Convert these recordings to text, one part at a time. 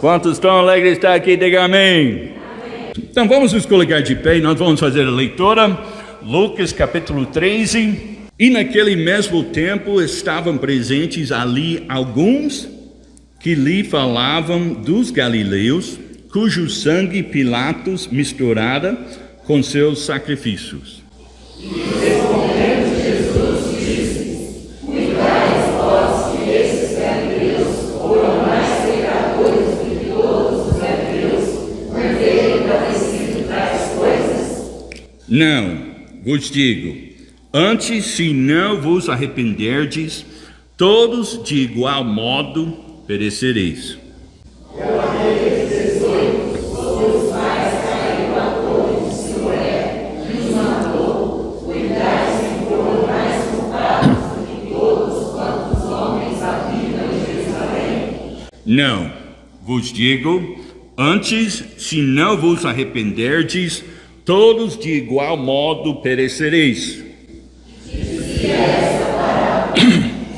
Quantos estão alegres de estar aqui? Diga amém. Então vamos nos colocar de pé e nós vamos fazer a leitura. Lucas capítulo 13. E naquele mesmo tempo estavam presentes ali alguns que lhe falavam dos galileus, cujo sangue Pilatos misturara com seus sacrifícios. Não, vos digo, antes, se não vos arrependerdes, todos de igual modo perecereis. Não, vos digo, antes, se não vos arrependerdes, todos de igual modo perecereis. Dizia esta parábola: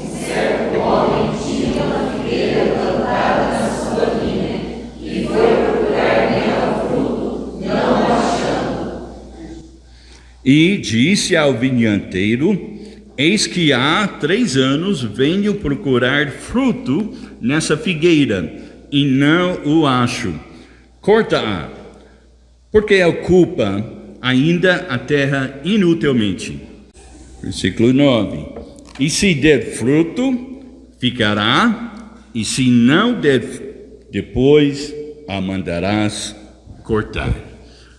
um certo homem tinha uma figueira plantada na sua vinha, e foi procurar nela fruto, não achando. E disse ao vinhanteiro: eis que há 3 anos venho procurar fruto nessa figueira, e não o acho. Corta-a, porque ocupa ainda a terra inutilmente. Versículo 9. E se der fruto, ficará, e se não der, depois a mandarás cortar.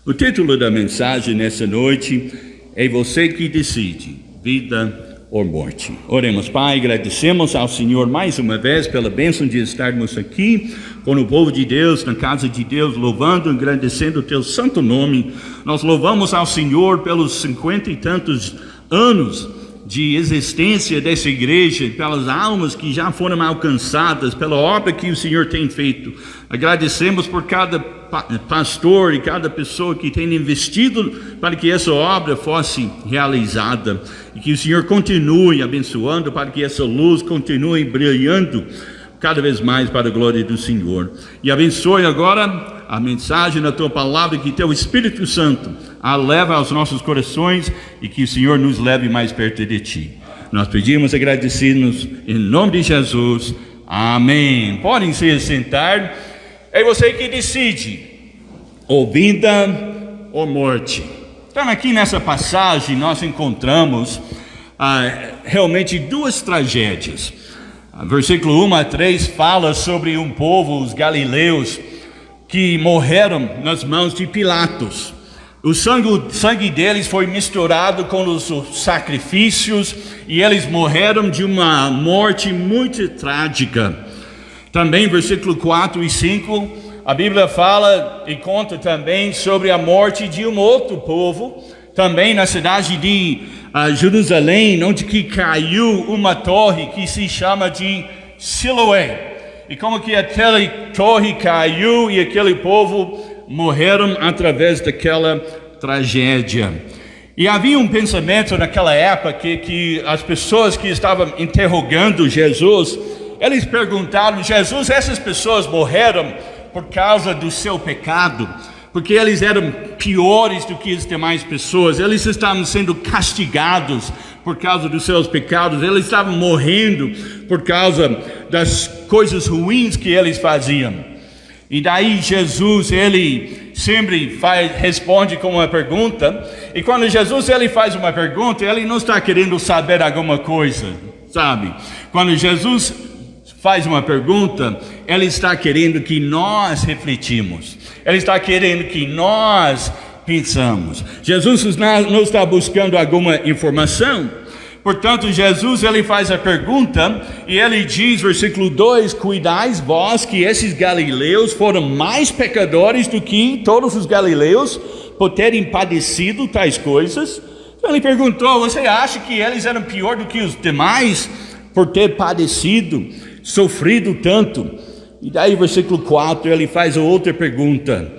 O título da mensagem nessa noite é Você que Decide, Vida ou Morte. Oremos. Pai, agradecemos ao Senhor mais uma vez pela bênção de estarmos aqui com o povo de Deus, na casa de Deus, louvando e agradecendo o teu santo nome. Nós louvamos ao Senhor pelos 50 e tantos anos de existência dessa igreja, pelas almas que já foram alcançadas, pela obra que o Senhor tem feito. Agradecemos por cada pastor e cada pessoa que tem investido para que essa obra fosse realizada, e que o Senhor continue abençoando para que essa luz continue brilhando cada vez mais para a glória do Senhor. E abençoe agora a mensagem da Tua Palavra, que Teu Espírito Santo a leva aos nossos corações e que o Senhor nos leve mais perto de Ti. Nós pedimos agradecidos em nome de Jesus. Amém. Podem se sentar. É você que decide, ou vida ou morte. Então aqui nessa passagem nós encontramos realmente 2 tragédias. Versículo 1 a 3 fala sobre um povo, os galileus, que morreram nas mãos de Pilatos. O sangue deles foi misturado com os sacrifícios e eles morreram de uma morte muito trágica. Também versículo 4 e 5, a Bíblia fala e conta também sobre a morte de um outro povo, também na cidade de Jerusalém, onde que caiu uma torre que se chama de Siloé. E como que aquela torre caiu e aquele povo morreram através daquela tragédia. E havia um pensamento naquela época que as pessoas que estavam interrogando Jesus, eles perguntaram: Jesus, essas pessoas morreram por causa do seu pecado? Porque eles eram piores do que as demais pessoas, eles estavam sendo castigados por causa dos seus pecados, eles estavam morrendo por causa das coisas ruins que eles faziam. E daí Jesus, ele sempre responde com uma pergunta, e quando Jesus ele faz uma pergunta, ele não está querendo saber alguma coisa, sabe? Quando Jesus faz uma pergunta, ele está querendo que nós refletimos, ele está querendo que nós pensamos. Jesus não está buscando alguma informação. Portanto, Jesus ele faz a pergunta e ele diz, versículo 2: cuidais vós que esses galileus foram mais pecadores do que todos os galileus por terem padecido tais coisas? Então ele perguntou: você acha que eles eram pior do que os demais por ter padecido, sofrido tanto? E daí versículo 4 ele faz outra pergunta: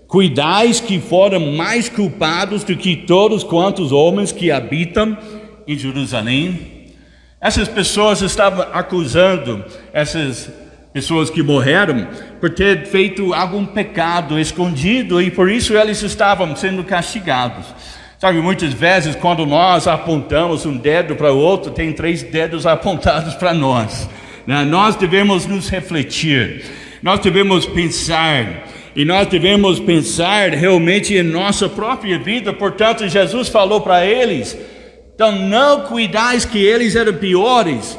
cuidais que foram mais culpados do que todos quantos homens que habitam em Jerusalém? Essas pessoas estavam acusando essas pessoas que morreram por ter feito algum pecado escondido e por isso eles estavam sendo castigados. Sabe, muitas vezes quando nós apontamos um dedo para o outro, tem 3 dedos apontados para nós, né? Nós devemos nos refletir, nós devemos pensar, e nós devemos pensar realmente em nossa própria vida. Portanto, Jesus falou para eles, então não cuidais que eles eram piores,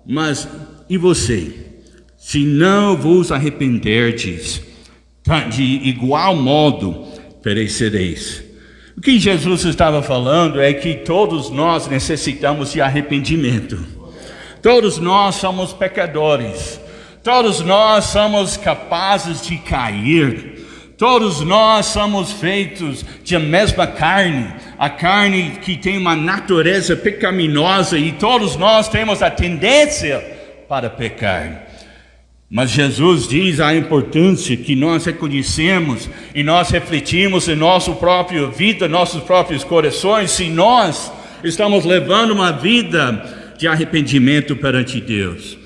mas e você? Se não vos arrependerdes, de igual modo perecereis. O que Jesus estava falando é que todos nós necessitamos de arrependimento. Todos nós somos pecadores. Todos nós somos capazes de cair. Todos nós somos feitos de a mesma carne, a carne que tem uma natureza pecaminosa, e todos nós temos a tendência para pecar. Mas Jesus diz a importância que nós reconhecemos e nós refletimos em nossa própria vida, nossos próprios corações, se nós estamos levando uma vida de arrependimento perante Deus.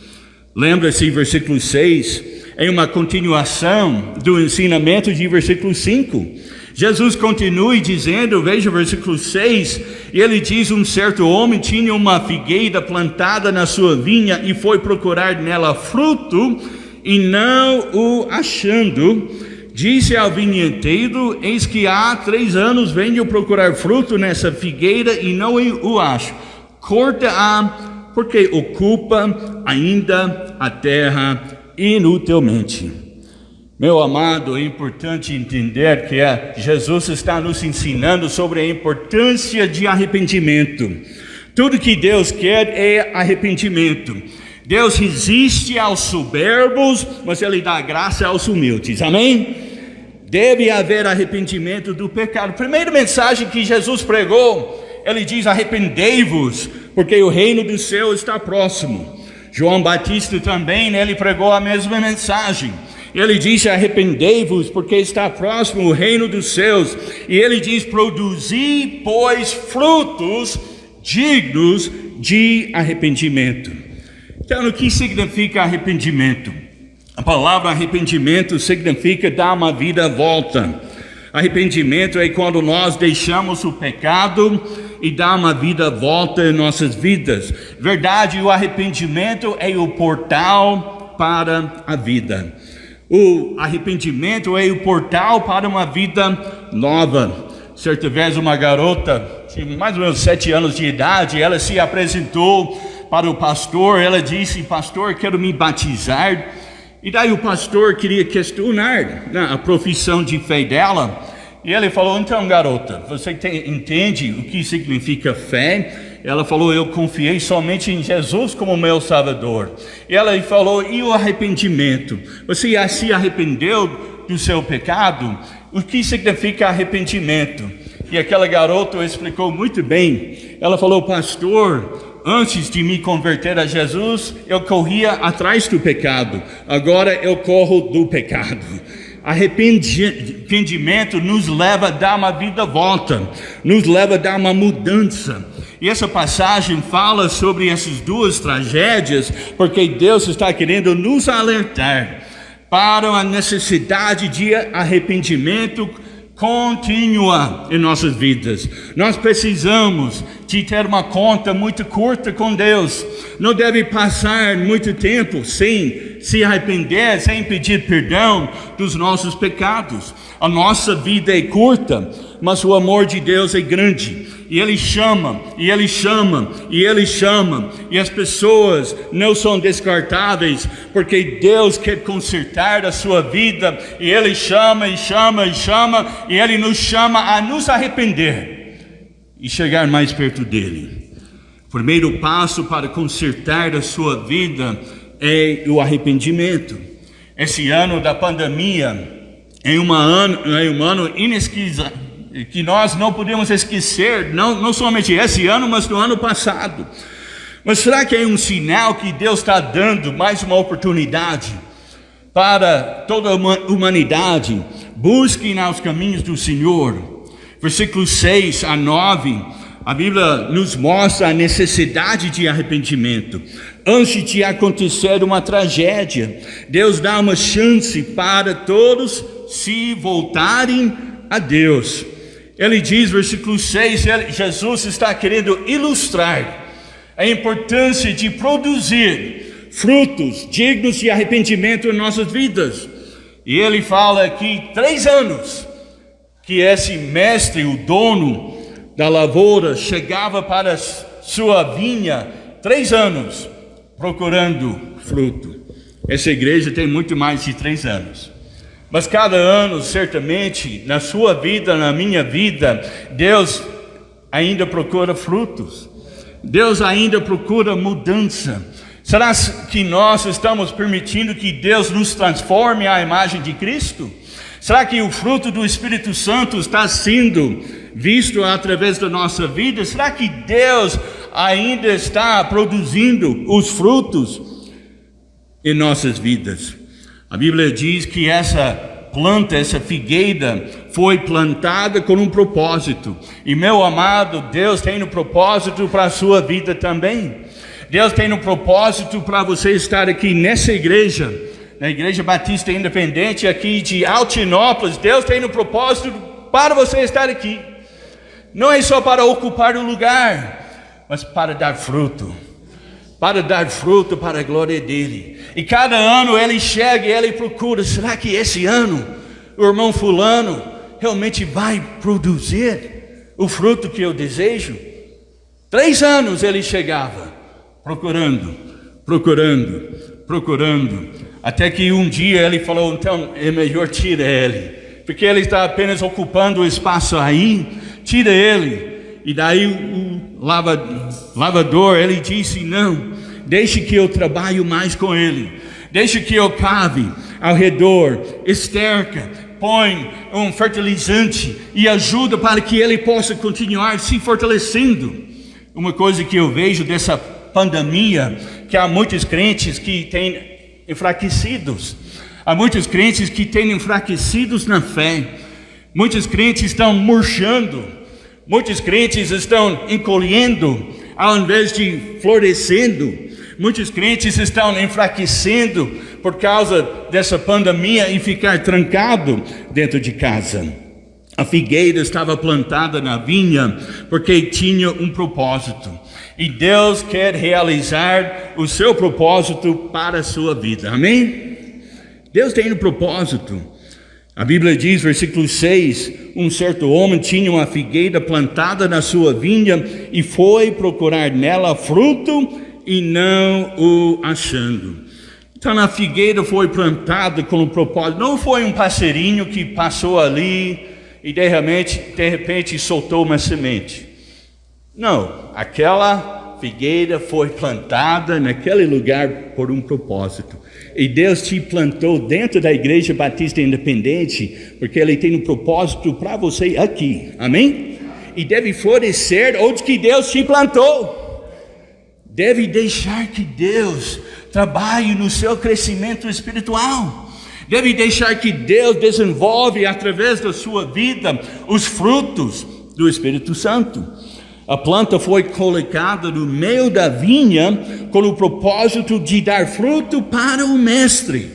Lembra-se, versículo 6, é uma continuação do ensinamento de versículo 5. Jesus continua dizendo, veja o versículo 6, e ele diz, um certo homem tinha uma figueira plantada na sua vinha e foi procurar nela fruto, e não o achando, disse ao vinheteiro, eis que há 3 anos venho procurar fruto nessa figueira e não o acho. Corta-a, porque ocupa ainda a terra inutilmente. Meu amado, é importante entender que Jesus está nos ensinando sobre a importância de arrependimento. Tudo que Deus quer é arrependimento. Deus resiste aos soberbos, mas Ele dá graça aos humildes, amém? Deve haver arrependimento do pecado. Primeira mensagem que Jesus pregou, Ele diz, arrependei-vos, porque o reino do céu está próximo. João Batista também, ele pregou a mesma mensagem. Ele diz, arrependei-vos, porque está próximo o reino dos céus. E ele diz, produzi, pois, frutos dignos de arrependimento. Então, o que significa arrependimento? A palavra arrependimento significa dar uma vida à volta. Arrependimento é quando nós deixamos o pecado e dá uma vida à volta em nossas vidas. Verdade, o arrependimento é o portal para a vida. O arrependimento é o portal para uma vida nova. Certa vez uma garota, de mais ou menos 7 anos de idade, ela se apresentou para o pastor, ela disse, pastor, quero me batizar. E daí o pastor queria questionar, né, a profissão de fé dela. E ele falou, então garota, você entende o que significa fé? Ela falou, eu confiei somente em Jesus como meu Salvador. E ela falou, e o arrependimento? Você já se arrependeu do seu pecado? O que significa arrependimento? E aquela garota explicou muito bem. Ela falou, pastor, antes de me converter a Jesus, eu corria atrás do pecado. Agora eu corro do pecado. Arrependimento nos leva a dar uma vida à volta, nos leva a dar uma mudança. E essa passagem fala sobre essas 2 tragédias, porque Deus está querendo nos alertar para a necessidade de arrependimento contínua em nossas vidas. Nós precisamos de ter uma conta muito curta com Deus. Não deve passar muito tempo sem se arrepender, sem pedir perdão dos nossos pecados. A nossa vida é curta, mas o amor de Deus é grande. E Ele chama, e Ele chama, e Ele chama. E as pessoas não são descartáveis, porque Deus quer consertar a sua vida. E Ele chama, e chama, e chama. E Ele nos chama a nos arrepender e chegar mais perto dEle. O primeiro passo para consertar a sua vida é o arrependimento. Esse ano da pandemia é um ano inesquecível, que nós não podemos esquecer, não somente esse ano, mas no ano passado. Mas será que é um sinal que Deus está dando mais uma oportunidade para toda a humanidade? Busquem os caminhos do Senhor. Versículos 6 a 9 A Bíblia nos mostra a necessidade de arrependimento. Antes de acontecer uma tragédia, Deus dá uma chance para todos se voltarem a Deus. Ele diz, versículo 6, Jesus está querendo ilustrar a importância de produzir frutos dignos de arrependimento em nossas vidas. E ele fala aqui 3 anos que esse mestre, o dono da lavoura, chegava para sua vinha 3 anos procurando fruto. Essa igreja tem muito mais de 3 anos. Mas cada ano, certamente, na sua vida, na minha vida, Deus ainda procura frutos. Deus ainda procura mudança. Será que nós estamos permitindo que Deus nos transforme à imagem de Cristo? Será que o fruto do Espírito Santo está sendo visto através da nossa vida? Será que Deus ainda está produzindo os frutos em nossas vidas? A Bíblia diz que essa planta, essa figueira, foi plantada com um propósito. E meu amado, Deus tem um propósito para a sua vida também. Deus tem um propósito para você estar aqui nessa igreja, na Igreja Batista Independente aqui de Altinópolis. Deus tem um propósito para você estar aqui. Não é só para ocupar o lugar, mas para dar fruto. Para dar fruto para a glória dele. E cada ano ele chega e ele procura, será que esse ano o irmão fulano realmente vai produzir o fruto que eu desejo? 3 anos ele chegava procurando, até que um dia ele falou, então é melhor tirar ele, porque ele está apenas ocupando o espaço aí, tira ele. E daí o lavador, ele disse, não, deixe que eu trabalhe mais com ele, deixe que eu cave ao redor, esterca, põe um fertilizante e ajuda para que ele possa continuar se fortalecendo. Uma coisa que eu vejo dessa pandemia, que há muitos crentes que têm enfraquecidos, há muitos crentes que têm enfraquecidos na fé, muitos crentes estão murchando, muitos crentes estão encolhendo ao invés de florescendo. Muitos crentes estão enfraquecendo por causa dessa pandemia e ficar trancado dentro de casa. A figueira estava plantada na vinha porque tinha um propósito. E Deus quer realizar o seu propósito para a sua vida. Amém? Deus tem um propósito. A Bíblia diz, versículo 6, um certo homem tinha uma figueira plantada na sua vinha e foi procurar nela fruto e não o achando. Então a figueira foi plantada com um propósito. Não foi um passarinho que passou ali e de repente soltou uma semente. Não, aquela figueira foi plantada naquele lugar por um propósito. E Deus te plantou dentro da Igreja Batista Independente, porque Ele tem um propósito para você aqui, amém? E deve florescer onde que Deus te plantou. Deve deixar que Deus trabalhe no seu crescimento espiritual. Deve deixar que Deus desenvolve através da sua vida os frutos do Espírito Santo. A planta foi colocada no meio da vinha com o propósito de dar fruto para o mestre.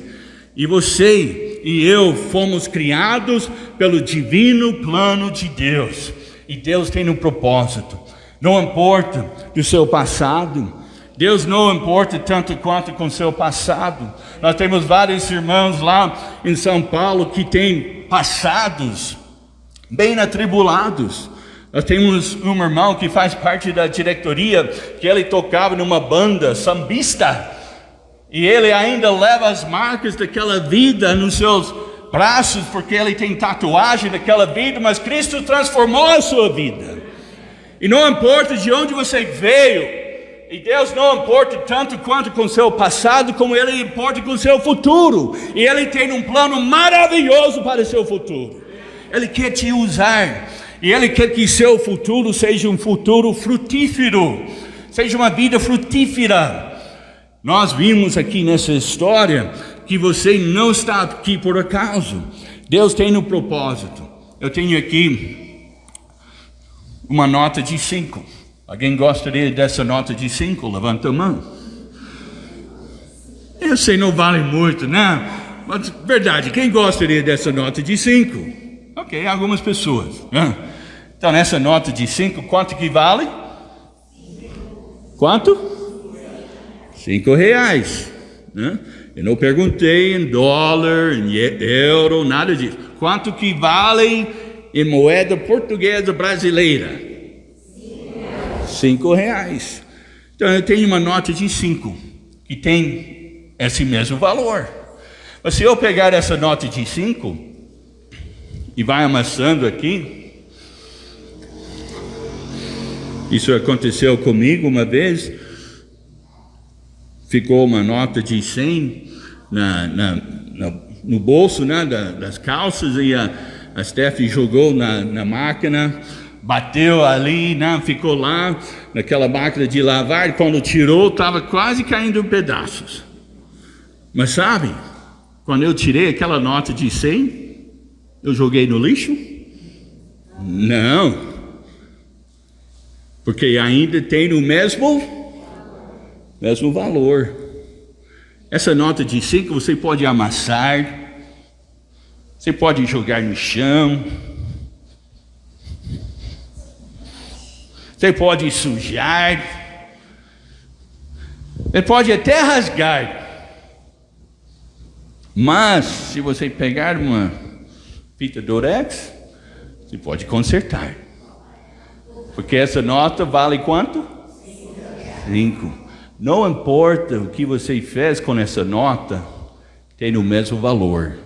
E você e eu fomos criados pelo divino plano de Deus. E Deus tem um propósito. Não importa do seu passado. Deus não importa tanto quanto com o seu passado. Nós temos vários irmãos lá em São Paulo que têm passados bem atribulados. Nós temos um irmão que faz parte da diretoria, que ele tocava numa banda sambista, e ele ainda leva as marcas daquela vida nos seus braços, porque ele tem tatuagem daquela vida, mas Cristo transformou a sua vida. E não importa de onde você veio, e Deus não importa tanto quanto com o seu passado, como Ele importa com o seu futuro, e Ele tem um plano maravilhoso para o seu futuro. Ele quer te usar. E Ele quer que seu futuro seja um futuro frutífero, seja uma vida frutífera. Nós vimos aqui nessa história que você não está aqui por acaso. Deus tem um propósito. Eu tenho aqui uma nota de 5. Alguém gostaria dessa nota de 5? Levanta a mão. Eu sei, não vale muito, né? Mas, verdade, quem gostaria dessa nota de 5? Ok, algumas pessoas. Né? Então, nessa nota de 5, quanto que vale? Quanto? R$5. Né? Eu não perguntei em dólar, em euro, nada disso. Quanto que vale em moeda portuguesa brasileira? R$5. Então, eu tenho uma nota de 5, que tem esse mesmo valor. Mas se eu pegar essa nota de 5 e vai amassando aqui, isso aconteceu comigo uma vez, ficou uma nota de 100 no bolso, né, das calças, e a Steph jogou na máquina, bateu ali, né, ficou lá naquela máquina de lavar, e quando tirou estava quase caindo em pedaços. Mas sabe, quando eu tirei aquela nota de 100, eu joguei no lixo? Não, porque ainda tem o mesmo valor. Essa nota de 5 você pode amassar, você pode jogar no chão, você pode sujar, você pode até rasgar. Mas se você pegar uma fita Durex, você pode consertar. Porque essa nota vale quanto? 5. Não importa o que você fez com essa nota, tem o mesmo valor.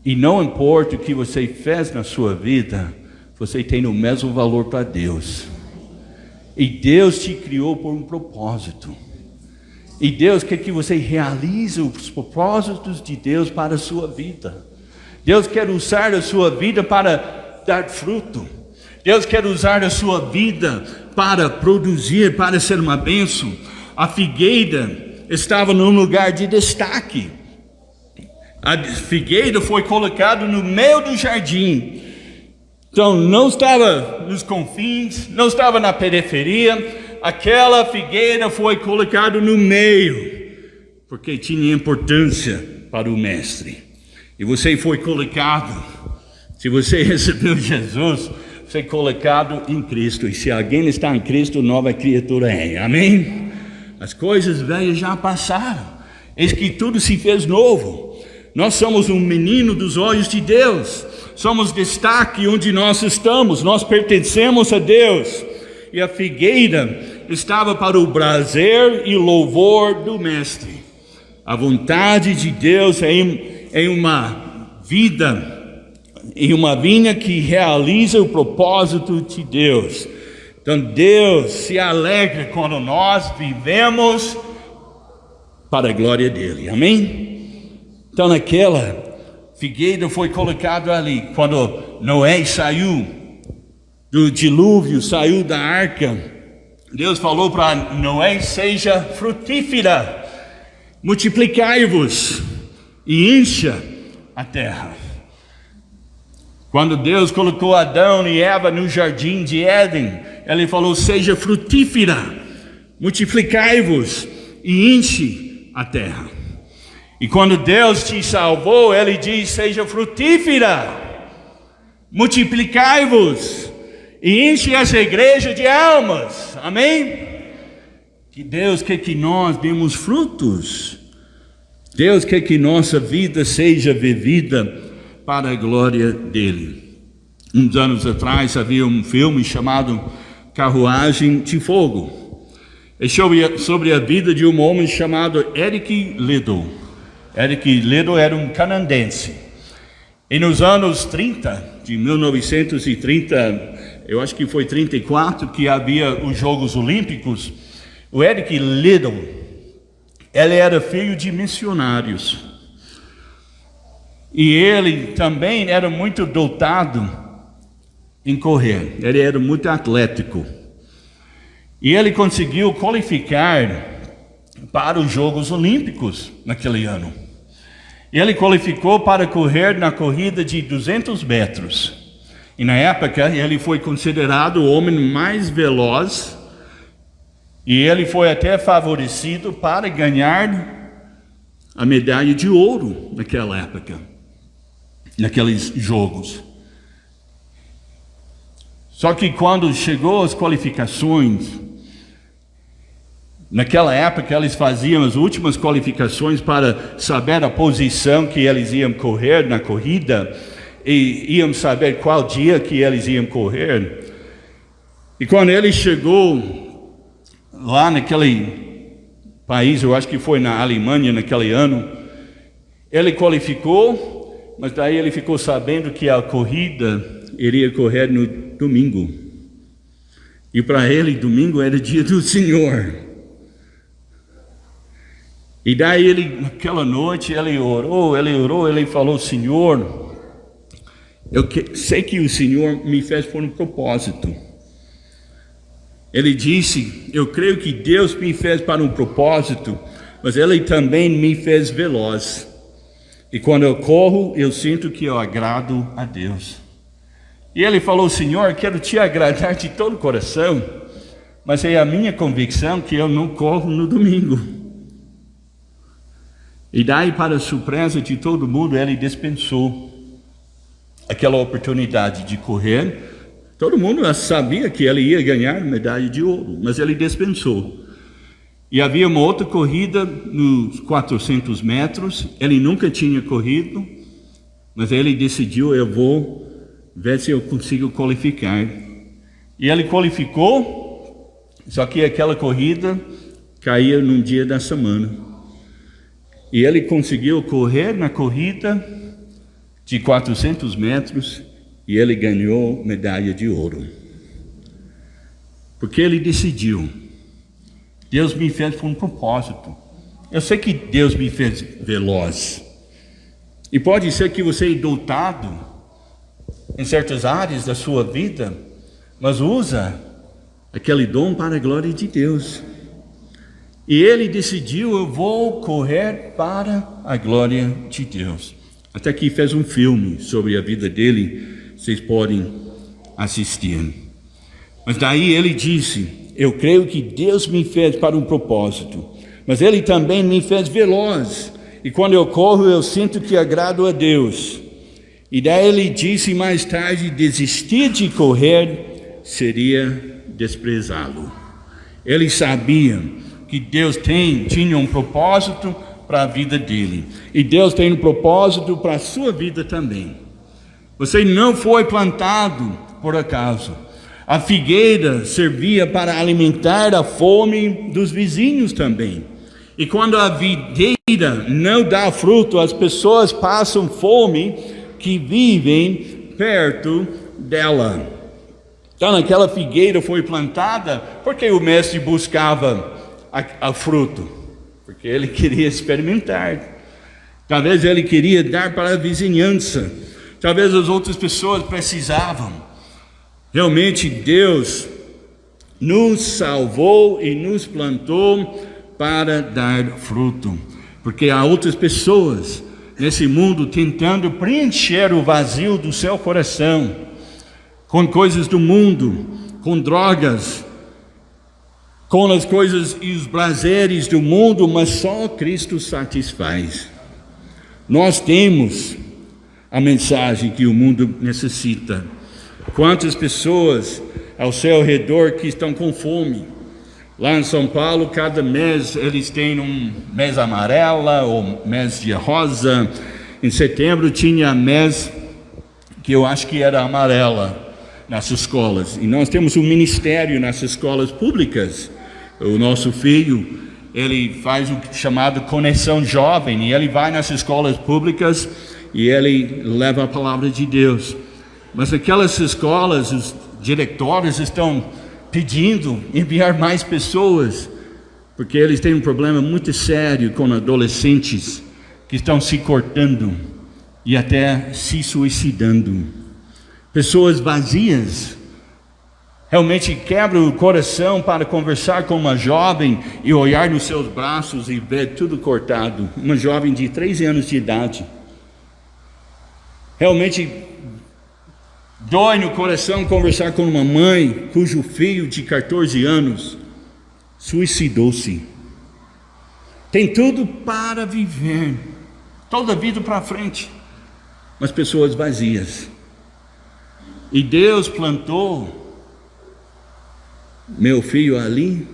E não importa o que você fez na sua vida, você tem o mesmo valor para Deus. E Deus te criou por um propósito. E Deus quer que você realize os propósitos de Deus para a sua vida. Deus quer usar a sua vida para dar fruto. Deus quer usar a sua vida para produzir, para ser uma bênção. A figueira estava num lugar de destaque. A figueira foi colocada no meio do jardim. Então não estava nos confins, não estava na periferia. Aquela figueira foi colocada no meio, porque tinha importância para o mestre. E você foi colocado, se você recebeu Jesus, você é colocado em Cristo. E se alguém está em Cristo, nova criatura é. Amém? As coisas velhas já passaram, eis que tudo se fez novo. Nós somos um menino dos olhos de Deus, somos destaque onde nós estamos, nós pertencemos a Deus. E a figueira estava para o prazer e louvor do mestre. A vontade de Deus em uma vida, em uma vinha que realiza o propósito de Deus. Então Deus se alegra quando nós vivemos para a glória dele, amém? Então naquela figueira foi colocado ali, quando Noé saiu do dilúvio, saiu da arca, Deus falou para Noé: seja frutífera, multiplicai-vos e encha a terra. Quando Deus colocou Adão e Eva no jardim de Éden, Ele falou: seja frutífera, multiplicai-vos e enche a terra. E quando Deus te salvou, Ele diz: seja frutífera, multiplicai-vos e enche essa igreja de almas, amém? Que Deus quer que nós demos frutos. Deus quer que nossa vida seja vivida para a glória dele. Uns anos atrás havia um filme chamado Carruagem de Fogo. É sobre a vida de um homem chamado Eric Liddell. Eric Liddell era um canadense. E nos anos 30, de 1930, eu acho que foi 34, que havia os Jogos Olímpicos. O Eric Liddell, ele era filho de missionários. E ele também era muito dotado em correr. Ele era muito atlético. E ele conseguiu qualificar para os Jogos Olímpicos naquele ano. Ele qualificou para correr na corrida de 200 metros. E na época ele foi considerado o homem mais veloz, e ele foi até favorecido para ganhar a medalha de ouro naquela época, naqueles jogos. Só que quando chegou as qualificações, naquela época eles faziam as últimas qualificações para saber a posição que eles iam correr na corrida, e iam saber qual dia que eles iam correr. E quando ele chegou lá naquele país, eu acho que foi na Alemanha naquele ano, ele qualificou, mas daí ele ficou sabendo que a corrida iria correr no domingo. E para ele, domingo era dia do Senhor. E daí ele, naquela noite, ele orou, ele falou: Senhor, sei que o Senhor me fez por um propósito. Ele disse: eu creio que Deus me fez para um propósito, mas Ele também me fez veloz. E quando eu corro, eu sinto que eu agrado a Deus. E ele falou: Senhor, quero te agradar de todo o coração, mas é a minha convicção que eu não corro no domingo. E daí, para a surpresa de todo mundo, ele dispensou aquela oportunidade de correr. Todo mundo sabia que ele ia ganhar medalha de ouro, mas ele dispensou. E havia uma outra corrida nos 400 metros, ele nunca tinha corrido, mas ele decidiu: eu vou ver se eu consigo qualificar. E ele qualificou, só que aquela corrida caía num dia da semana. E ele conseguiu correr na corrida de 400 metros e ele ganhou medalha de ouro. Porque ele decidiu: Deus me fez por um propósito. Eu sei que Deus me fez veloz. E pode ser que você é dotado em certas áreas da sua vida, mas usa aquele dom para a glória de Deus. E ele decidiu: eu vou correr para a glória de Deus. Até que fez um filme sobre a vida dele, vocês podem assistir. Mas daí ele disse: eu creio que Deus me fez para um propósito, mas Ele também me fez veloz. E quando eu corro, eu sinto que agrado a Deus. E daí ele disse mais tarde: desistir de correr seria desprezá-lo. Ele sabia que Deus tinha um propósito para a vida dele. E Deus tem um propósito para a sua vida também. Você não foi plantado por acaso. A figueira servia para alimentar a fome dos vizinhos também. E quando a videira não dá fruto, as pessoas passam fome que vivem perto dela. Então aquela figueira foi plantada porque o mestre buscava a fruto, porque ele queria experimentar. Talvez ele queria dar para a vizinhança. Talvez as outras pessoas precisavam. Realmente Deus nos salvou e nos plantou para dar fruto, porque há outras pessoas nesse mundo tentando preencher o vazio do seu coração com coisas do mundo, com drogas, com as coisas e os prazeres do mundo, mas só Cristo satisfaz. Nós temos a mensagem que o mundo necessita. Quantas pessoas ao seu redor que estão com fome? Lá em São Paulo, cada mês eles têm um mês amarela ou mês de rosa. Em setembro tinha mês que eu acho que era amarela nas escolas. E nós temos um ministério nas escolas públicas. O nosso filho, ele faz o chamado Conexão Jovem, e ele vai nas escolas públicas e ele leva a palavra de Deus. Mas aquelas escolas, os diretórios estão pedindo enviar mais pessoas, porque eles têm um problema muito sério com adolescentes que estão se cortando e até se suicidando. Pessoas vazias. Realmente quebra o coração para conversar com uma jovem e olhar nos seus braços e ver tudo cortado. Uma jovem de 13 anos de idade. Realmente Dói no coração conversar com uma mãe cujo filho de 14 anos suicidou-se. Tem tudo para viver, toda a vida para frente, mas pessoas vazias. E Deus plantou meu filho ali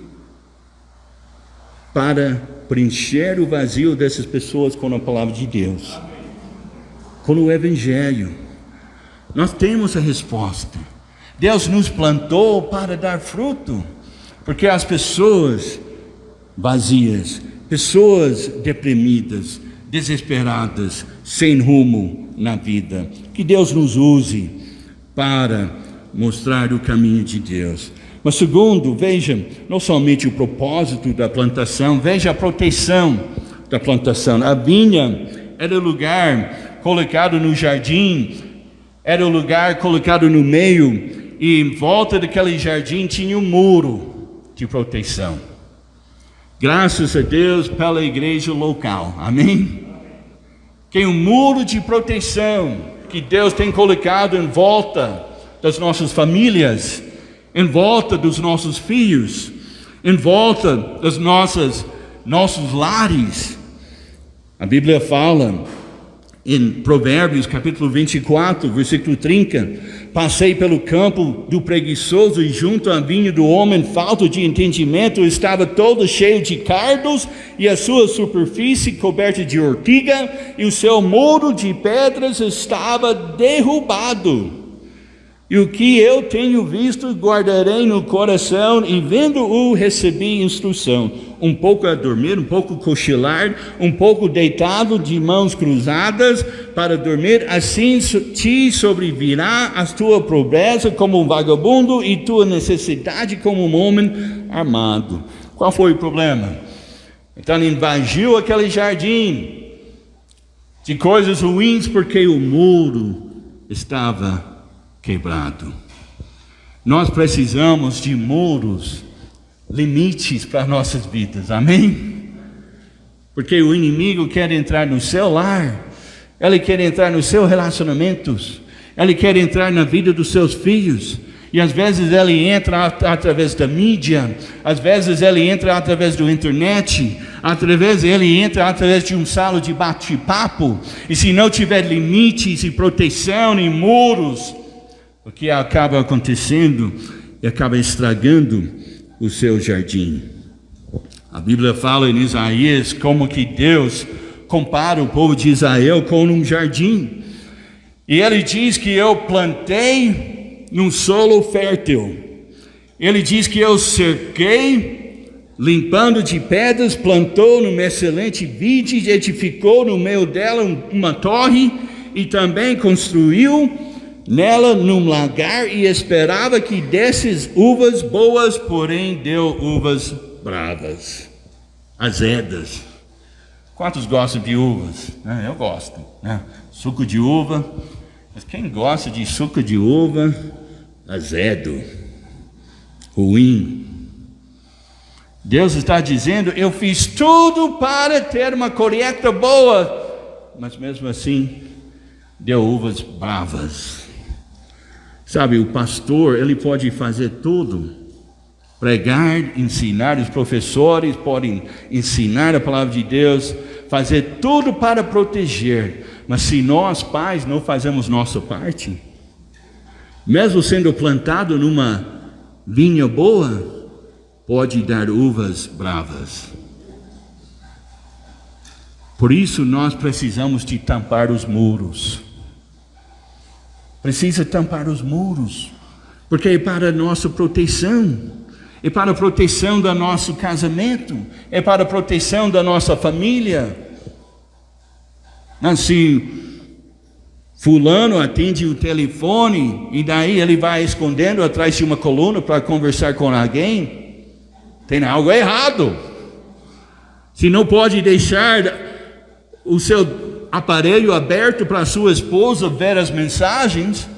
para preencher o vazio dessas pessoas com a palavra de Deus, com o Evangelho. Nós temos a resposta. Deus nos plantou para dar fruto, porque as pessoas vazias, pessoas deprimidas, desesperadas, sem rumo na vida, que Deus nos use para mostrar o caminho de Deus. Mas segundo, veja, não somente o propósito da plantação, veja a proteção da plantação. A vinha era o lugar colocado no jardim, era o lugar colocado no meio, e em volta daquele jardim tinha um muro de proteção. Graças a Deus pela igreja local, amém? Tem um muro de proteção que Deus tem colocado em volta das nossas famílias, em volta dos nossos filhos, em volta das nossos lares. A Bíblia fala em Provérbios capítulo 24, versículo 30, passei pelo campo do preguiçoso e junto à vinha do homem falto de entendimento, estava todo cheio de cardos e a sua superfície coberta de ortiga e o seu muro de pedras estava derrubado. E o que eu tenho visto guardarei no coração, e vendo-o recebi instrução, um pouco a dormir, um pouco cochilar, um pouco deitado de mãos cruzadas para dormir, assim te sobrevirá a tua pobreza como um vagabundo e tua necessidade como um homem armado. Qual foi o problema? Então invadiu aquele jardim de coisas ruins porque o muro estava quebrado. Nós precisamos de muros, limites para nossas vidas, amém? Porque o inimigo quer entrar no seu lar, ele quer entrar nos seus relacionamentos, ele quer entrar na vida dos seus filhos, e às vezes ele entra através da mídia, às vezes ele entra através da internet, ele entra através de um sala de bate-papo, e se não tiver limites e proteção e muros, o que acaba acontecendo e acaba estragando o seu jardim. A Bíblia fala em Isaías como que Deus compara o povo de Israel com um jardim. E ele diz que eu plantei num solo fértil. Ele diz que eu cerquei, limpando de pedras, plantou numa excelente vide, edificou no meio dela uma torre e também construiu nela num lagar e esperava que desse uvas boas, porém deu uvas bravas, azedas. Quantos gostam de uvas? Eu gosto, né? Suco de uva, mas quem gosta de suco de uva azedo, ruim? Deus está dizendo, eu fiz tudo para ter uma colheita boa, mas mesmo assim deu uvas bravas. Sabe, o pastor, ele pode fazer tudo, pregar, ensinar, os professores podem ensinar a palavra de Deus, fazer tudo para proteger, mas se nós pais não fazemos nossa parte, mesmo sendo plantado numa vinha boa, pode dar uvas bravas. Por isso nós precisamos de tampar os muros. Precisa tampar os muros, porque é para a nossa proteção, é para a proteção do nosso casamento, é para a proteção da nossa família. Se fulano atende o telefone e daí ele vai escondendo atrás de uma coluna para conversar com alguém, tem algo errado. Se não pode deixar o seu aparelho aberto para sua esposa ver as mensagens,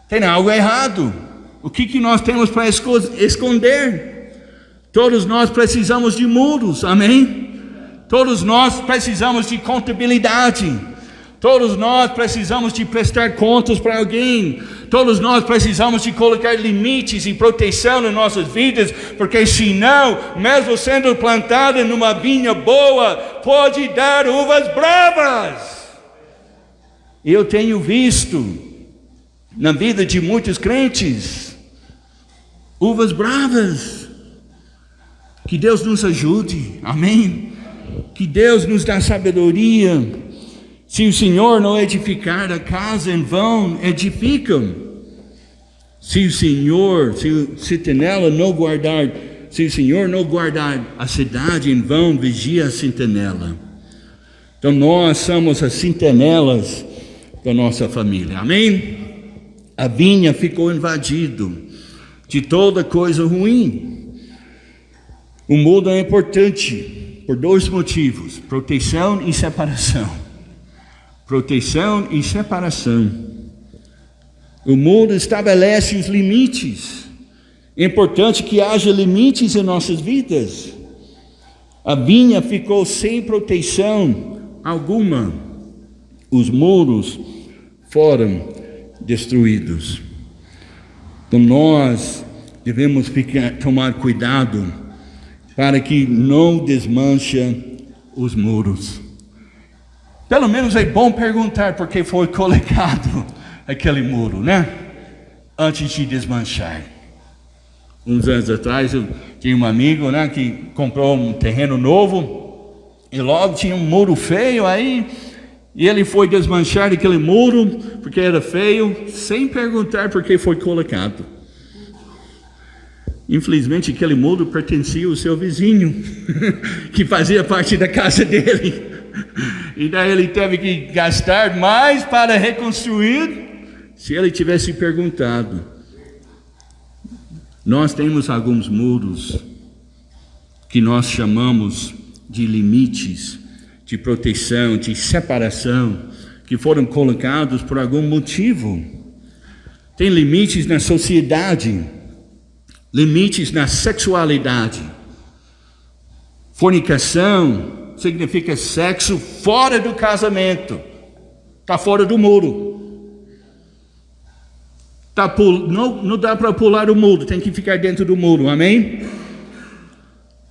tem algo errado. O que nós temos para esconder? Todos nós precisamos de muros, amém? Todos nós precisamos de contabilidade. Todos nós precisamos de prestar contas para alguém. Todos nós precisamos de colocar limites e proteção nas nossas vidas, porque senão, mesmo sendo plantada numa vinha boa, pode dar uvas bravas. Eu tenho visto na vida de muitos crentes uvas bravas. Que Deus nos ajude, amém? Que Deus nos dê sabedoria. Se o Senhor não edificar a casa, em vão edificam. Se o Senhor não guardar a cidade, em vão vigia a sentinela. Então nós somos as sentinelas da nossa família, amém? A vinha ficou invadida de toda coisa ruim. O mundo é importante por dois motivos: proteção e separação. Proteção e separação. O mundo estabelece os limites. É importante que haja limites em nossas vidas. A vinha ficou sem proteção alguma. Os muros foram destruídos. Então nós devemos tomar cuidado para que não desmanche os muros. Pelo menos é bom perguntar por que foi colocado aquele muro, né? Antes de desmanchar. Uns anos atrás eu tinha um amigo, né, que comprou um terreno novo e logo tinha um muro feio aí, e ele foi desmanchar aquele muro porque era feio, sem perguntar por que foi colocado. Infelizmente aquele muro pertencia ao seu vizinho, que fazia parte da casa dele. E daí ele teve que gastar mais para reconstruir. Se ele tivesse perguntado. Nós temos alguns muros que nós chamamos de limites, de proteção, de separação, que foram colocados por algum motivo. Tem limites na sociedade, limites na sexualidade. Fornicação significa sexo fora do casamento. Está fora do muro. Não dá para pular o muro, tem que ficar dentro do muro, amém?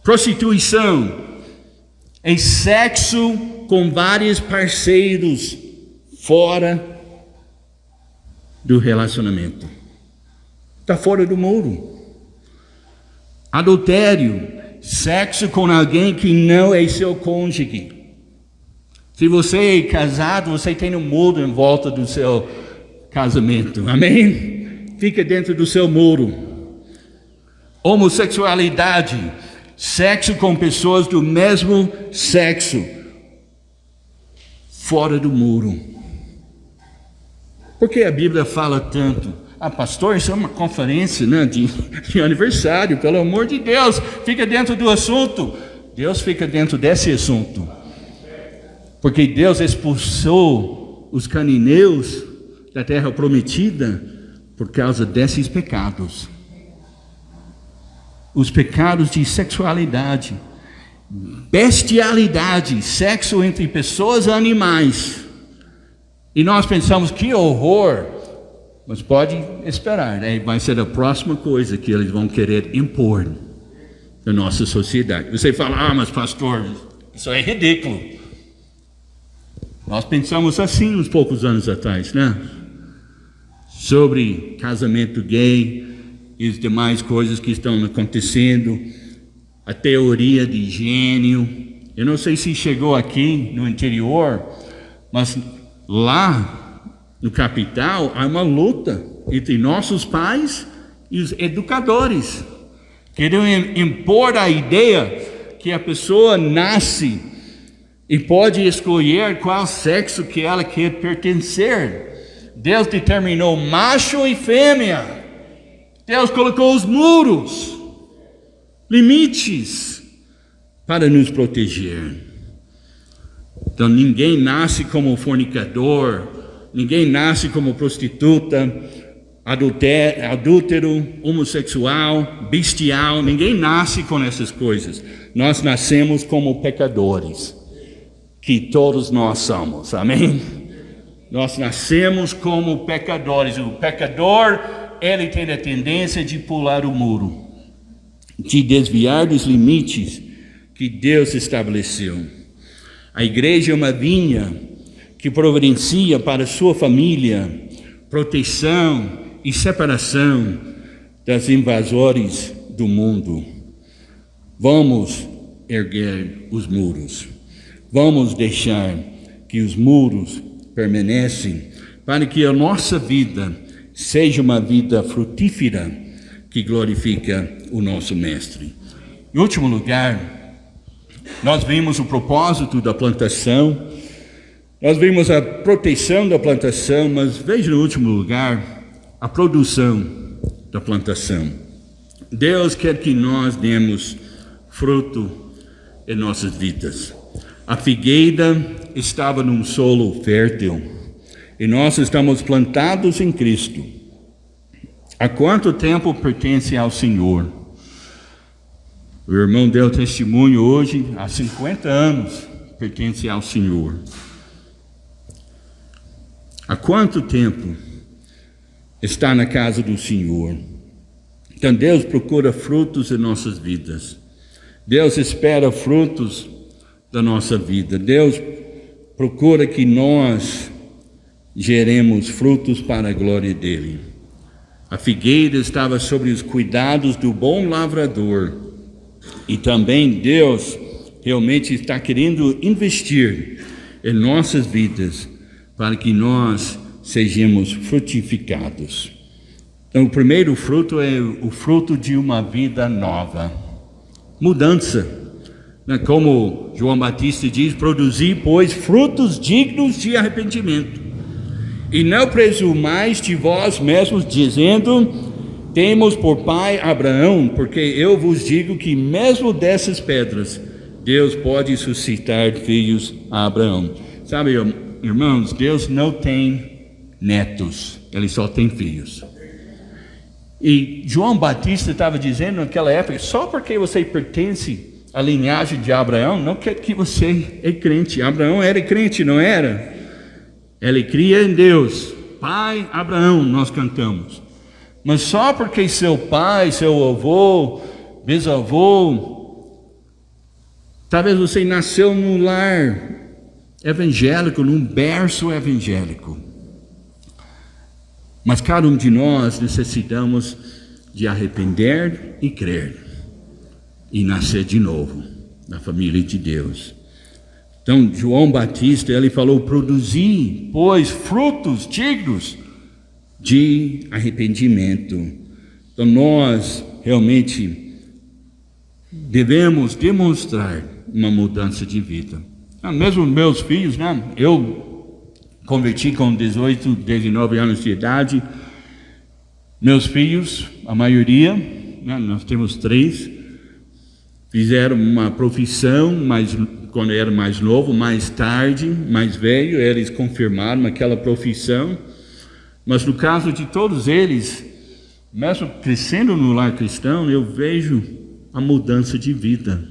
Prostituição é sexo com vários parceiros fora do relacionamento. Está fora do muro. Adultério, sexo com alguém que não é seu cônjuge. Se você é casado, você tem um muro em volta do seu casamento, amém? Fica dentro do seu muro. Homossexualidade, sexo com pessoas do mesmo sexo, fora do muro. Por que a Bíblia fala tanto? Pastor, isso é uma conferência, né, de aniversário, pelo amor de Deus, fica dentro do assunto. Deus fica dentro desse assunto. Porque Deus expulsou os cananeus da terra prometida por causa desses pecados. Os pecados de sexualidade, bestialidade, sexo entre pessoas e animais. E nós pensamos, que horror! Mas pode esperar, né? Vai ser a próxima coisa que eles vão querer impor na nossa sociedade. Você fala, mas pastor, isso é ridículo. Nós pensamos assim uns poucos anos atrás, né? Sobre casamento gay e as demais coisas que estão acontecendo, a teoria de gênio. Eu não sei se chegou aqui no interior, mas lá no capital há uma luta entre nossos pais e os educadores. Querem impor a ideia que a pessoa nasce e pode escolher qual sexo que ela quer pertencer. Deus determinou macho e fêmea. Deus colocou os muros, limites para nos proteger. Então ninguém nasce como fornicador, ninguém nasce como prostituta, adúltero, homossexual, bestial. Ninguém nasce com essas coisas. Nós nascemos como pecadores, que todos nós somos, amém? Nós nascemos como pecadores. O pecador, ele tem a tendência de pular o muro, de desviar dos limites que Deus estabeleceu. A igreja é uma vinha que providencia para sua família proteção e separação das invasores do mundo. Vamos erguer os muros. Vamos deixar que os muros permanecem para que a nossa vida seja uma vida frutífera que glorifica o nosso Mestre. Em último lugar, nós vimos o propósito da plantação, nós vimos a proteção da plantação, mas veja no último lugar a produção da plantação. Deus quer que nós demos fruto em nossas vidas. A figueira estava num solo fértil e nós estamos plantados em Cristo. Há quanto tempo pertence ao Senhor? O irmão deu testemunho hoje, há 50 anos pertence ao Senhor. Há quanto tempo está na casa do Senhor? Então Deus procura frutos em nossas vidas. Deus espera frutos da nossa vida. Deus procura que nós geremos frutos para a glória dele. A figueira estava sob os cuidados do bom lavrador. E também Deus realmente está querendo investir em nossas vidas para que nós sejamos frutificados. Então, o primeiro fruto é o fruto de uma vida nova. Mudança. Como João Batista diz, produzir, pois, frutos dignos de arrependimento. E não presumais de vós mesmos, dizendo, temos por pai Abraão, porque eu vos digo que mesmo dessas pedras, Deus pode suscitar filhos a Abraão. Sabe, irmãos, Deus não tem netos, Ele só tem filhos. E João Batista estava dizendo naquela época, só porque você pertence à linhagem de Abraão, não quer que você é crente. Abraão era crente, não era? Ele cria em Deus. Pai Abraão, nós cantamos. Mas só porque seu pai, seu avô, bisavô, talvez você nasceu num lar evangélico, num berço evangélico. Mas cada um de nós necessitamos de arrepender e crer e nascer de novo na família de Deus. Então, João Batista, ele falou, produzir, pois, frutos dignos de arrependimento. Então, nós realmente devemos demonstrar uma mudança de vida. Mesmo meus filhos, eu converti com 18, 19 anos de idade. Meus filhos, a maioria, nós temos 3, fizeram uma profissão, mas quando eu era mais novo, mais tarde, mais velho, eles confirmaram aquela profissão. Mas no caso de todos eles, mesmo crescendo no lar cristão, eu vejo a mudança de vida.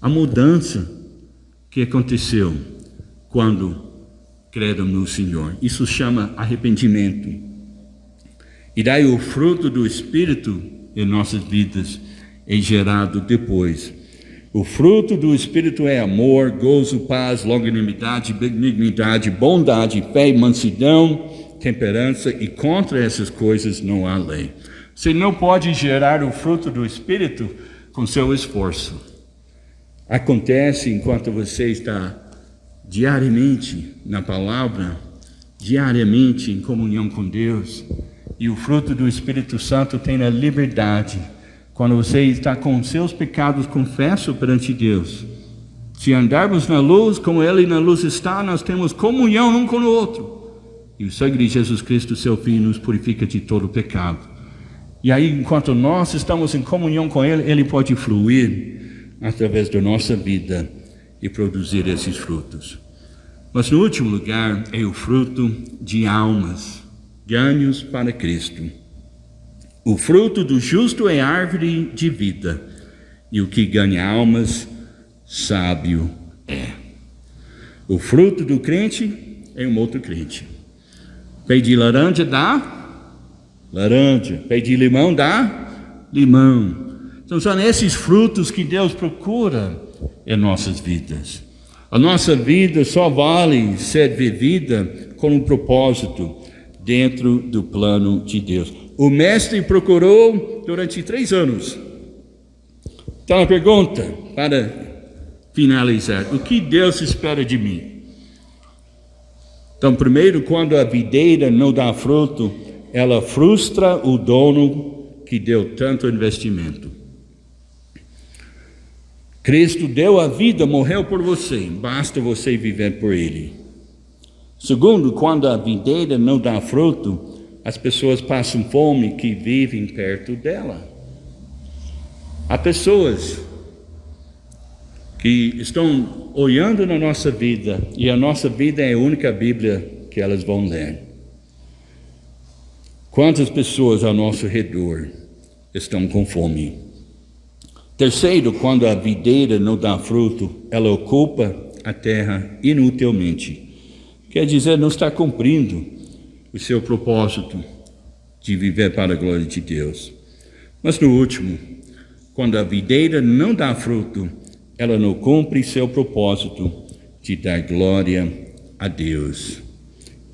A mudança que aconteceu quando creram no Senhor. Isso chama arrependimento. E daí o fruto do Espírito em nossas vidas é gerado depois. O fruto do Espírito é amor, gozo, paz, longanimidade, benignidade, bondade, fé, mansidão, temperança, e contra essas coisas não há lei. Você não pode gerar o fruto do Espírito com seu esforço. Acontece enquanto você está diariamente na palavra, diariamente em comunhão com Deus, e o fruto do Espírito Santo tem a liberdade. Quando você está com seus pecados confessos perante Deus, se andarmos na luz como Ele na luz está, nós temos comunhão um com o outro. E o sangue de Jesus Cristo, seu Filho, nos purifica de todo pecado. E aí, enquanto nós estamos em comunhão com Ele, Ele pode fluir através da nossa vida e produzir esses frutos. Mas no último lugar é o fruto de almas, ganhos para Cristo. O fruto do justo é árvore de vida, e o que ganha almas, sábio é. O fruto do crente em um outro crente. Pé de laranja dá laranja, pé de limão dá limão. Então são esses frutos que Deus procura em nossas vidas. A nossa vida só vale ser vivida com um propósito dentro do plano de Deus. O mestre procurou durante 3 anos. Então a pergunta para finalizar: o que Deus espera de mim? Então, primeiro, quando a videira não dá fruto, ela frustra o dono que deu tanto investimento. Cristo deu a vida, morreu por você, basta você viver por Ele. Segundo, quando a videira não dá fruto, as pessoas passam fome que vivem perto dela. Há pessoas que estão olhando na nossa vida, e a nossa vida é a única Bíblia que elas vão ler. Quantas pessoas ao nosso redor estão com fome? Terceiro, quando a videira não dá fruto, ela ocupa a terra inutilmente. Quer dizer, não está cumprindo o seu propósito de viver para a glória de Deus. Mas no último, quando a videira não dá fruto, ela não cumpre seu propósito de dar glória a Deus.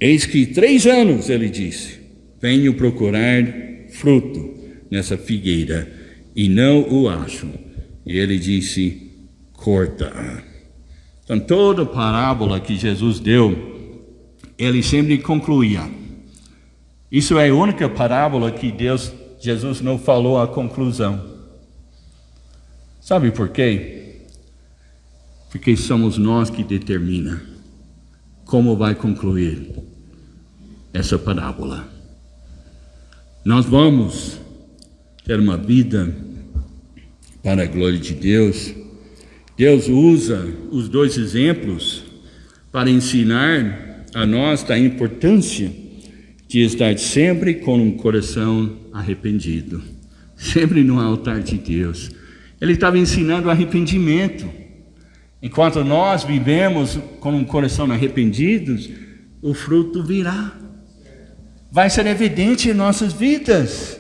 Eis que 3 anos, ele disse, venho procurar fruto nessa figueira e não o acho. E ele disse, corta. Então toda parábola que Jesus deu, ele sempre concluía. Isso é a única parábola que Jesus não falou a conclusão. Sabe por quê? Porque somos nós que determina como vai concluir essa parábola. Nós vamos ter uma vida para a glória de Deus. Deus usa os 2 exemplos para ensinar a nós da importância de estar sempre com um coração arrependido, sempre no altar de Deus. Ele estava ensinando arrependimento. Enquanto nós vivemos com um coração arrependido, o fruto virá. Vai ser evidente em nossas vidas.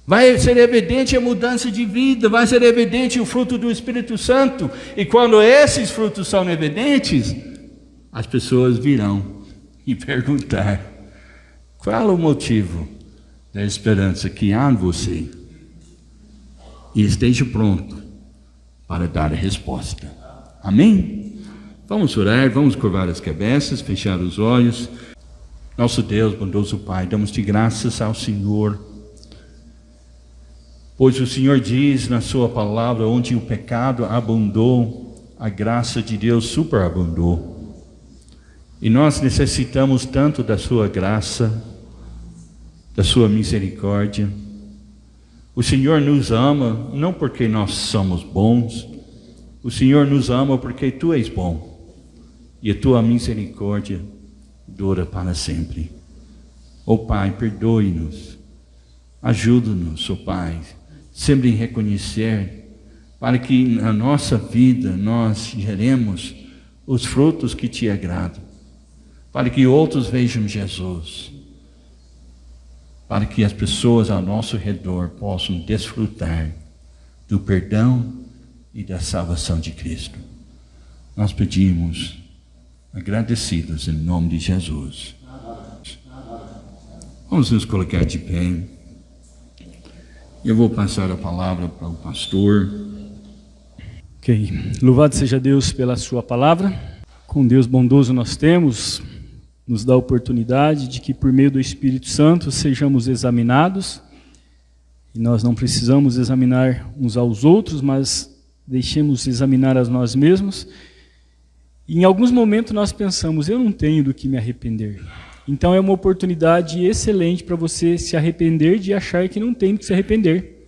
Vai ser evidente a mudança de vida. Vai ser evidente o fruto do Espírito Santo. E quando esses frutos são evidentes, as pessoas virão e perguntar: qual o motivo da esperança que há em você? E esteja pronto para dar a resposta. Amém? Vamos orar, vamos curvar as cabeças, fechar os olhos. Nosso Deus, bondoso Pai, damos-te graças ao Senhor, pois o Senhor diz na sua palavra, onde o pecado abundou, a graça de Deus superabundou. E nós necessitamos tanto da sua graça, da sua misericórdia. O Senhor nos ama, não porque nós somos bons, o Senhor nos ama porque Tu és bom, e a Tua misericórdia dura para sempre. Ó Pai, perdoe-nos, ajuda-nos, ó Pai, sempre em reconhecer, para que na nossa vida nós geremos os frutos que Te agradam, para que outros vejam Jesus, para que as pessoas ao nosso redor possam desfrutar do perdão e da salvação de Cristo. Nós pedimos, agradecidos em nome de Jesus. Vamos nos colocar de pé. Eu vou passar a palavra para o pastor. Ok, louvado seja Deus pela sua palavra. Com Deus bondoso nós temos, nos dá a oportunidade de que por meio do Espírito Santo sejamos examinados. E nós não precisamos examinar uns aos outros, mas deixemos examinar a nós mesmos. E em alguns momentos nós pensamos, eu não tenho do que me arrepender. Então é uma oportunidade excelente para você se arrepender de achar que não tem do que se arrepender.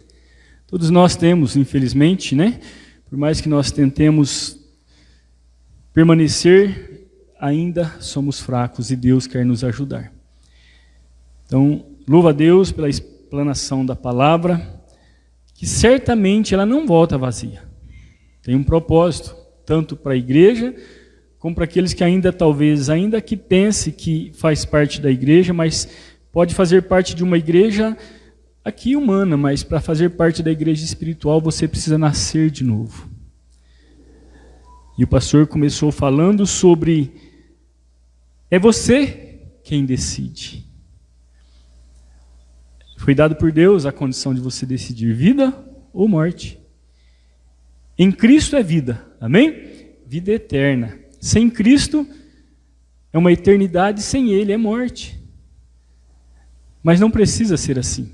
Todos nós temos, infelizmente, né? Por mais que nós tentemos permanecer, ainda somos fracos e Deus quer nos ajudar. Então, louva a Deus pela explanação da palavra, que certamente ela não volta vazia. Tem um propósito, tanto para a igreja, como para aqueles que ainda talvez, ainda que pense que faz parte da igreja, mas pode fazer parte de uma igreja aqui humana, mas para fazer parte da igreja espiritual você precisa nascer de novo. E o pastor começou falando sobre, é você quem decide. Foi dado por Deus a condição de você decidir vida ou morte. Em Cristo é vida, amém? Vida eterna. Sem Cristo é uma eternidade, sem Ele é morte. Mas não precisa ser assim.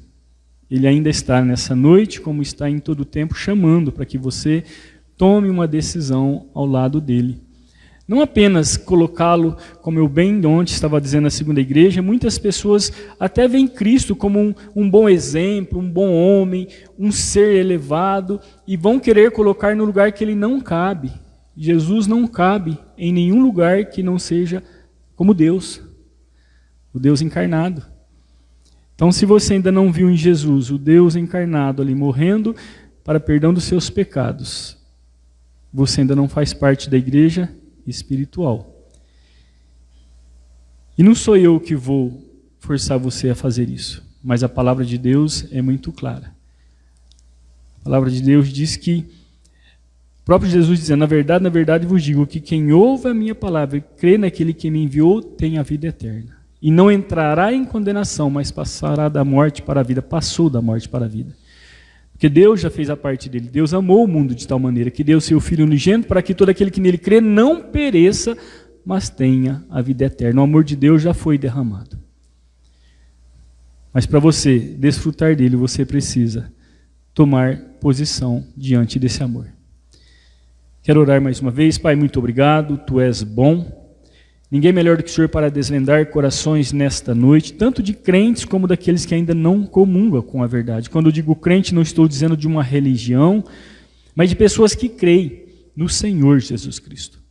Ele ainda está nessa noite, como está em todo o tempo, chamando para que você tome uma decisão ao lado dele. Não apenas colocá-lo, como eu bem ontem estava dizendo na segunda igreja, muitas pessoas até veem Cristo como um bom exemplo, um bom homem, um ser elevado, e vão querer colocar no lugar que ele não cabe. Jesus não cabe em nenhum lugar que não seja como Deus, o Deus encarnado. Então, se você ainda não viu em Jesus o Deus encarnado ali morrendo para perdão dos seus pecados, você ainda não faz parte da igreja espiritual. E não sou eu que vou forçar você a fazer isso, mas a palavra de Deus é muito clara. A palavra de Deus diz que, o próprio Jesus dizendo, na verdade vos digo que quem ouve a minha palavra e crê naquele que me enviou tem a vida eterna. E não entrará em condenação, mas passará da morte para a vida, passou da morte para a vida. Porque Deus já fez a parte dele. Deus amou o mundo de tal maneira que deu seu Filho unigênito para que todo aquele que nele crê não pereça, mas tenha a vida eterna. O amor de Deus já foi derramado. Mas para você desfrutar dele, você precisa tomar posição diante desse amor. Quero orar mais uma vez. Pai, muito obrigado. Tu és bom. Ninguém melhor do que o Senhor para desvendar corações nesta noite, tanto de crentes como daqueles que ainda não comungam com a verdade. Quando eu digo crente, não estou dizendo de uma religião, mas de pessoas que creem no Senhor Jesus Cristo.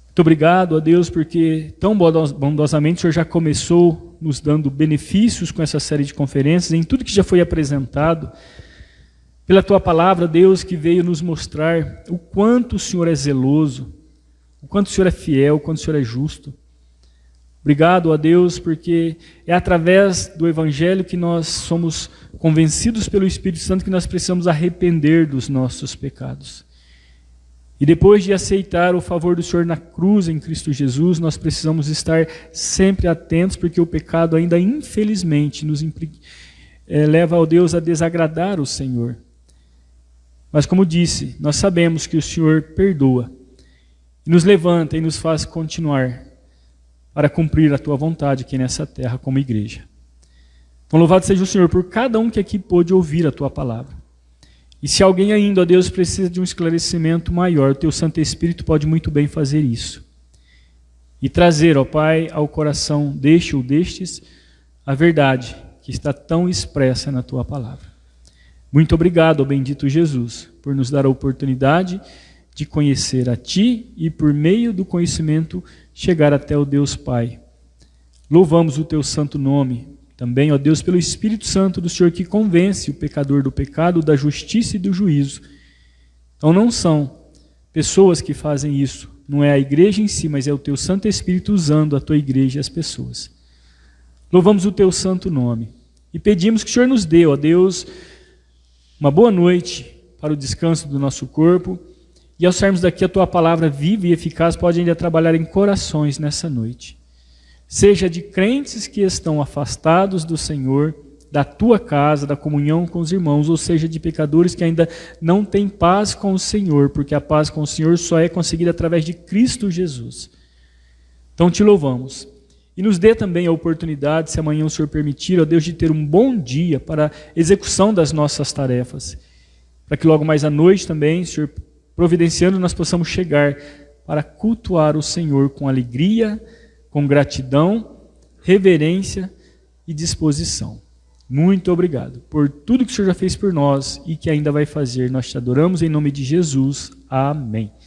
Muito obrigado a Deus, porque tão bondosamente o Senhor já começou nos dando benefícios com essa série de conferências, em tudo que já foi apresentado, pela Tua palavra, Deus, que veio nos mostrar o quanto o Senhor é zeloso, o quanto o Senhor é fiel, o quanto o Senhor é justo. Obrigado a Deus, porque é através do Evangelho que nós somos convencidos pelo Espírito Santo que nós precisamos arrepender dos nossos pecados. E depois de aceitar o favor do Senhor na cruz em Cristo Jesus, nós precisamos estar sempre atentos, porque o pecado ainda infelizmente nos leva ao Deus a desagradar o Senhor. Mas como disse, nós sabemos que o Senhor perdoa, nos levanta e nos faz continuar para cumprir a Tua vontade aqui nessa terra como igreja. Então louvado seja o Senhor por cada um que aqui pôde ouvir a Tua palavra. E se alguém ainda, ó Deus, precisa de um esclarecimento maior, o Teu Santo Espírito pode muito bem fazer isso. E trazer, ó Pai, ao coração deste ou destes, a verdade que está tão expressa na Tua palavra. Muito obrigado, ó bendito Jesus, por nos dar a oportunidade de conhecer a Ti e, por meio do conhecimento, chegar até o Deus Pai. Louvamos o Teu santo nome. Também, ó Deus, pelo Espírito Santo do Senhor que convence o pecador do pecado, da justiça e do juízo. Então não são pessoas que fazem isso. Não é a igreja em si, mas é o Teu Santo Espírito usando a Tua igreja e as pessoas. Louvamos o Teu santo nome. E pedimos que o Senhor nos dê, ó Deus, uma boa noite para o descanso do nosso corpo. E ao sairmos daqui, a Tua palavra viva e eficaz pode ainda trabalhar em corações nessa noite. Seja de crentes que estão afastados do Senhor, da Tua casa, da comunhão com os irmãos, ou seja, de pecadores que ainda não têm paz com o Senhor, porque a paz com o Senhor só é conseguida através de Cristo Jesus. Então Te louvamos. E nos dê também a oportunidade, se amanhã o Senhor permitir, ó Deus, de ter um bom dia para a execução das nossas tarefas. Para que logo mais à noite também, Senhor, providenciando, nós possamos chegar para cultuar o Senhor com alegria, com gratidão, reverência e disposição. Muito obrigado por tudo que o Senhor já fez por nós e que ainda vai fazer. Nós Te adoramos em nome de Jesus. Amém.